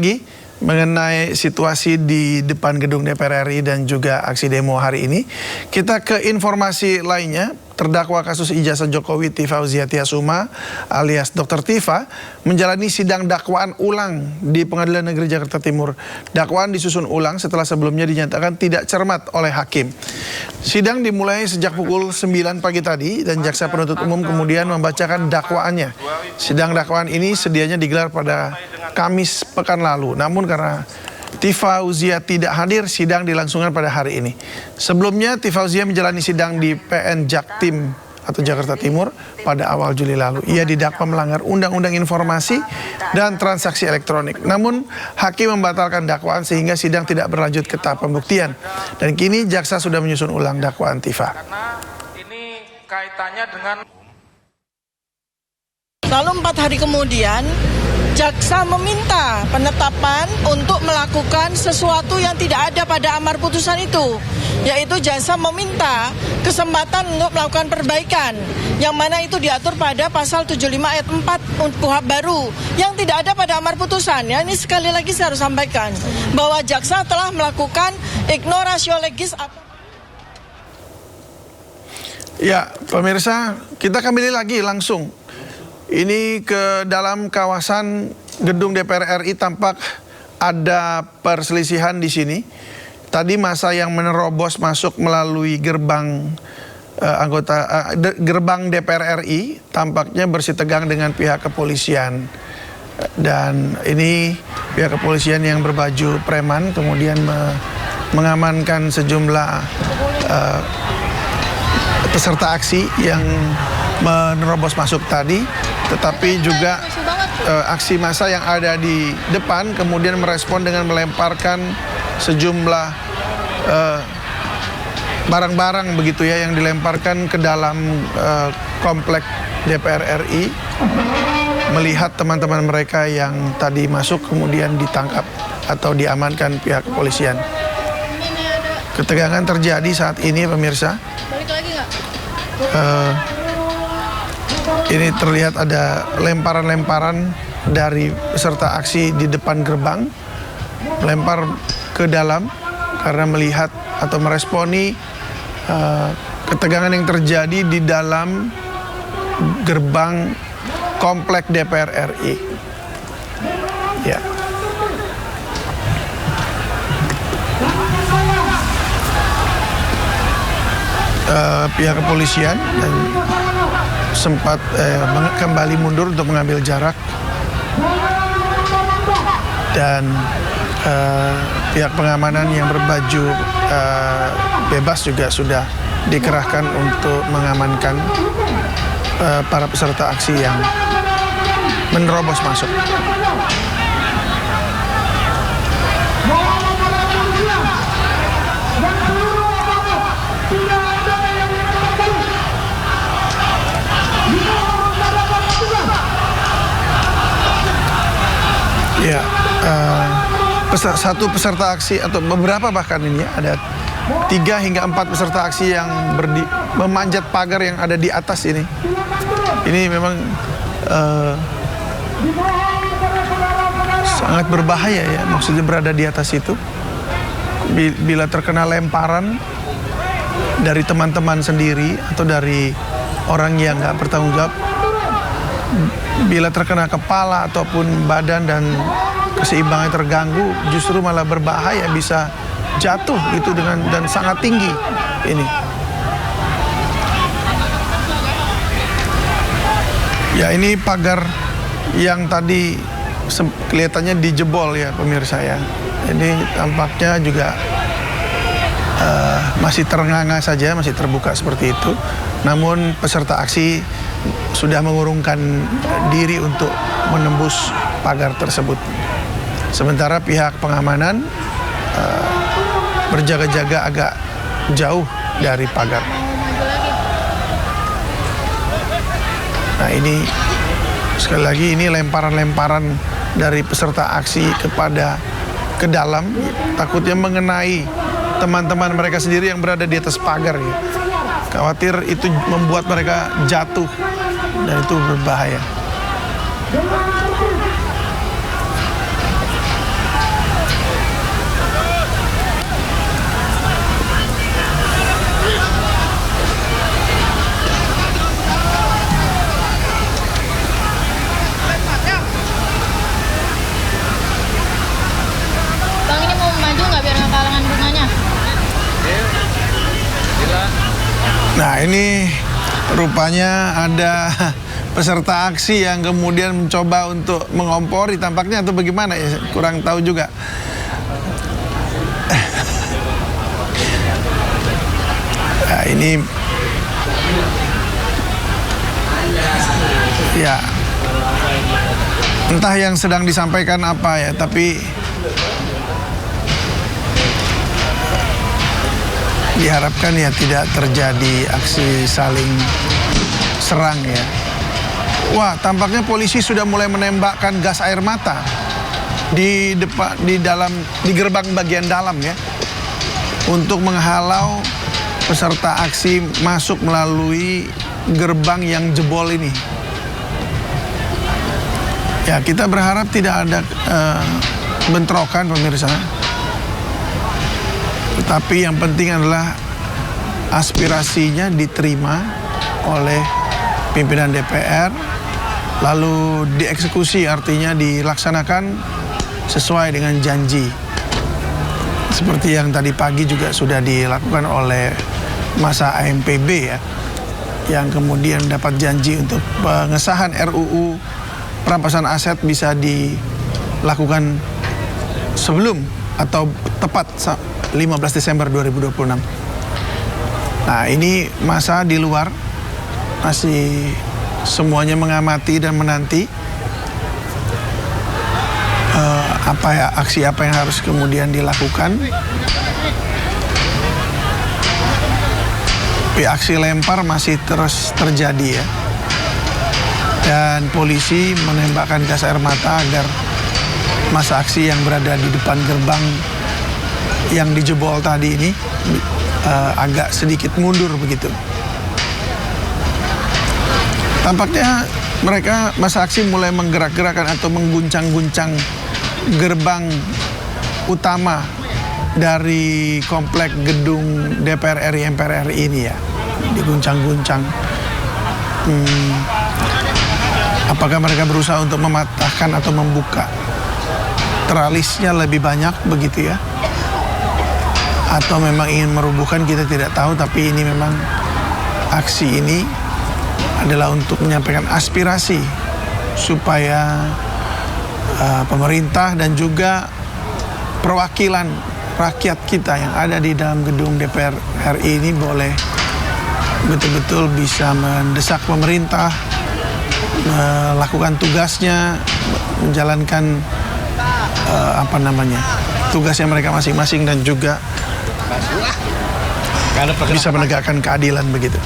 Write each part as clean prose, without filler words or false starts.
lagi mengenai situasi di depan gedung DPR RI dan juga aksi demo hari ini. Kita ke informasi lainnya. Terdakwa kasus ijazah Jokowi Tifa Hauziatia Suma alias Dr. Tifa menjalani sidang dakwaan ulang di Pengadilan Negeri Jakarta Timur. Dakwaan disusun ulang setelah sebelumnya dinyatakan tidak cermat oleh hakim. Sidang dimulai sejak pukul 9 pagi tadi dan jaksa penuntut umum kemudian membacakan dakwaannya. Sidang dakwaan ini sedianya digelar pada Kamis pekan lalu, namun karena Tifa Hauzia tidak hadir, sidang dilangsungkan pada hari ini. Sebelumnya Tifa Hauzia menjalani sidang di PN Jaktim atau Jakarta Timur pada awal Juli lalu. Ia didakwa melanggar Undang-Undang Informasi dan Transaksi Elektronik. Namun hakim membatalkan dakwaan sehingga sidang tidak berlanjut ke tahap pembuktian. Dan kini jaksa sudah menyusun ulang dakwaan Tifa. Karena ini kaitannya dengan... Lalu 4 hari kemudian jaksa meminta penetapan untuk melakukan sesuatu yang tidak ada pada amar putusan itu, yaitu jaksa meminta kesempatan untuk melakukan perbaikan, yang mana itu diatur pada pasal 75 ayat 4 KUHP baru, yang tidak ada pada amar putusan. Ya, ini sekali lagi saya harus sampaikan bahwa jaksa telah melakukan ignoratio legis. Ya, pemirsa, kita kembali lagi langsung. Ini ke dalam kawasan gedung DPR RI, tampak ada perselisihan di sini. Tadi masa yang menerobos masuk melalui gerbang gerbang DPR RI tampaknya bersitegang dengan pihak kepolisian. Dan ini pihak kepolisian yang berbaju preman kemudian mengamankan sejumlah peserta aksi yang menerobos masuk tadi. Tetapi juga aksi massa yang ada di depan kemudian merespon dengan melemparkan sejumlah barang-barang begitu ya, yang dilemparkan ke dalam komplek DPR RI. Melihat teman-teman mereka yang tadi masuk kemudian ditangkap atau diamankan pihak kepolisian. Ketegangan terjadi saat ini, pemirsa. Ini terlihat ada lemparan-lemparan dari peserta aksi di depan gerbang, melempar ke dalam karena melihat atau meresponi ketegangan yang terjadi di dalam gerbang komplek DPR RI. Ya. Pihak kepolisian dan sempat kembali mundur untuk mengambil jarak, dan pihak pengamanan yang berbaju bebas juga sudah dikerahkan untuk mengamankan para peserta aksi yang menerobos masuk. Ya, satu peserta aksi atau beberapa bahkan ini ya, ada 3 hingga 4 peserta aksi yang memanjat pagar yang ada di atas ini. Ini memang sangat berbahaya ya, maksudnya berada di atas itu. Bila terkena lemparan dari teman-teman sendiri atau dari orang yang nggak bertanggung jawab, bila terkena kepala ataupun badan dan keseimbangannya terganggu, justru malah berbahaya, bisa jatuh gitu dan sangat tinggi ini. Ya, ini pagar yang tadi kelihatannya dijebol ya pemirsa ya. Ini tampaknya juga masih terengah-engah saja, masih terbuka seperti itu. Namun peserta aksi sudah mengurungkan diri untuk menembus pagar tersebut. Sementara pihak pengamanan berjaga-jaga agak jauh dari pagar. Nah, ini sekali lagi ini lemparan-lemparan dari peserta aksi ke dalam, takutnya mengenai teman-teman mereka sendiri yang berada di atas pagar ya. Khawatir itu membuat mereka jatuh dan itu berbahaya. Nah, ini rupanya ada peserta aksi yang kemudian mencoba untuk mengompori tampaknya atau bagaimana ya, kurang tahu juga. Nah, ini ya entah yang sedang disampaikan apa ya, tapi diharapkan ya tidak terjadi aksi saling serang ya. Wah, tampaknya polisi sudah mulai menembakkan gas air mata di gerbang bagian dalam ya, untuk menghalau peserta aksi masuk melalui gerbang yang jebol ini. Ya, kita berharap tidak ada bentrokan pemirsa. Tetapi yang penting adalah aspirasinya diterima oleh pimpinan DPR, lalu dieksekusi, artinya dilaksanakan sesuai dengan janji. Seperti yang tadi pagi juga sudah dilakukan oleh masa AMPB ya, yang kemudian dapat janji untuk pengesahan RUU perampasan aset bisa dilakukan sebelum atau tepat 15 Desember 2026. Nah, ini masa di luar masih semuanya mengamati dan menanti aksi apa yang harus kemudian dilakukan. Aksi lempar masih terus terjadi ya, dan polisi menembakkan gas air mata agar masa aksi yang berada di depan gerbang yang dijebol tadi ini agak sedikit mundur begitu. Tampaknya mereka masa aksi mulai menggerak-gerakkan atau mengguncang-guncang gerbang utama dari komplek gedung DPR RI MPR RI ini ya, diguncang-guncang. Apakah mereka berusaha untuk mematahkan atau membuka tralisnya lebih banyak begitu ya, atau memang ingin merubuhkan, kita tidak tahu. Tapi ini memang aksi ini adalah untuk menyampaikan aspirasi supaya pemerintah dan juga perwakilan rakyat kita yang ada di dalam gedung DPR RI ini boleh betul-betul bisa mendesak pemerintah melakukan tugasnya, menjalankan tugasnya mereka masing-masing, dan juga bisa menegakkan keadilan begitu.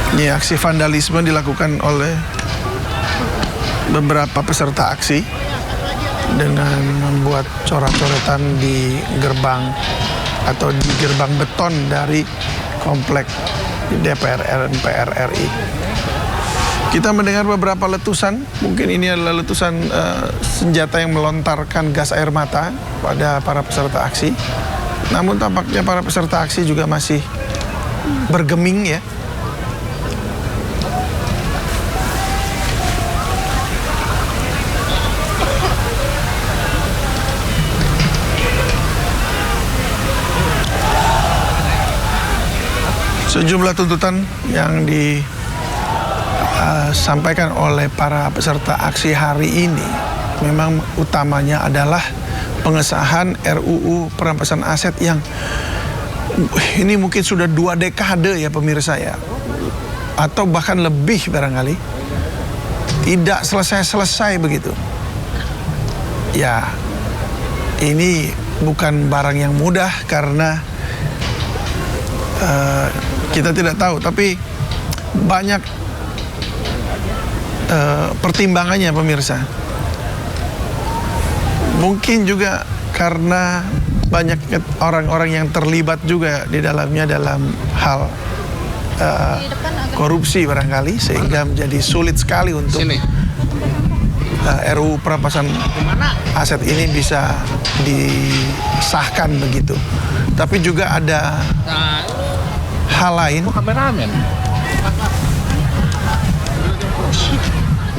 Ini aksi vandalisme dilakukan oleh beberapa peserta aksi dengan membuat coret-coretan di gerbang atau di gerbang beton dari komplek DPR MPR RI. Kita mendengar beberapa letusan, mungkin ini adalah letusan senjata yang melontarkan gas air mata pada para peserta aksi. Namun tampaknya para peserta aksi juga masih bergeming ya. Sejumlah tuntutan yang disampaikan oleh para peserta aksi hari ini memang utamanya adalah pengesahan RUU perampasan aset yang ini mungkin sudah 2 dekade ya pemirsa ya, atau bahkan lebih barangkali, tidak selesai-selesai begitu. Ya, ini bukan barang yang mudah karena kita tidak tahu, tapi banyak pertimbangannya pemirsa. Mungkin juga karena banyak orang-orang yang terlibat juga di dalamnya dalam hal korupsi barangkali, sehingga menjadi sulit sekali untuk RUU perampasan aset ini bisa disahkan begitu. Tapi juga ada hal lain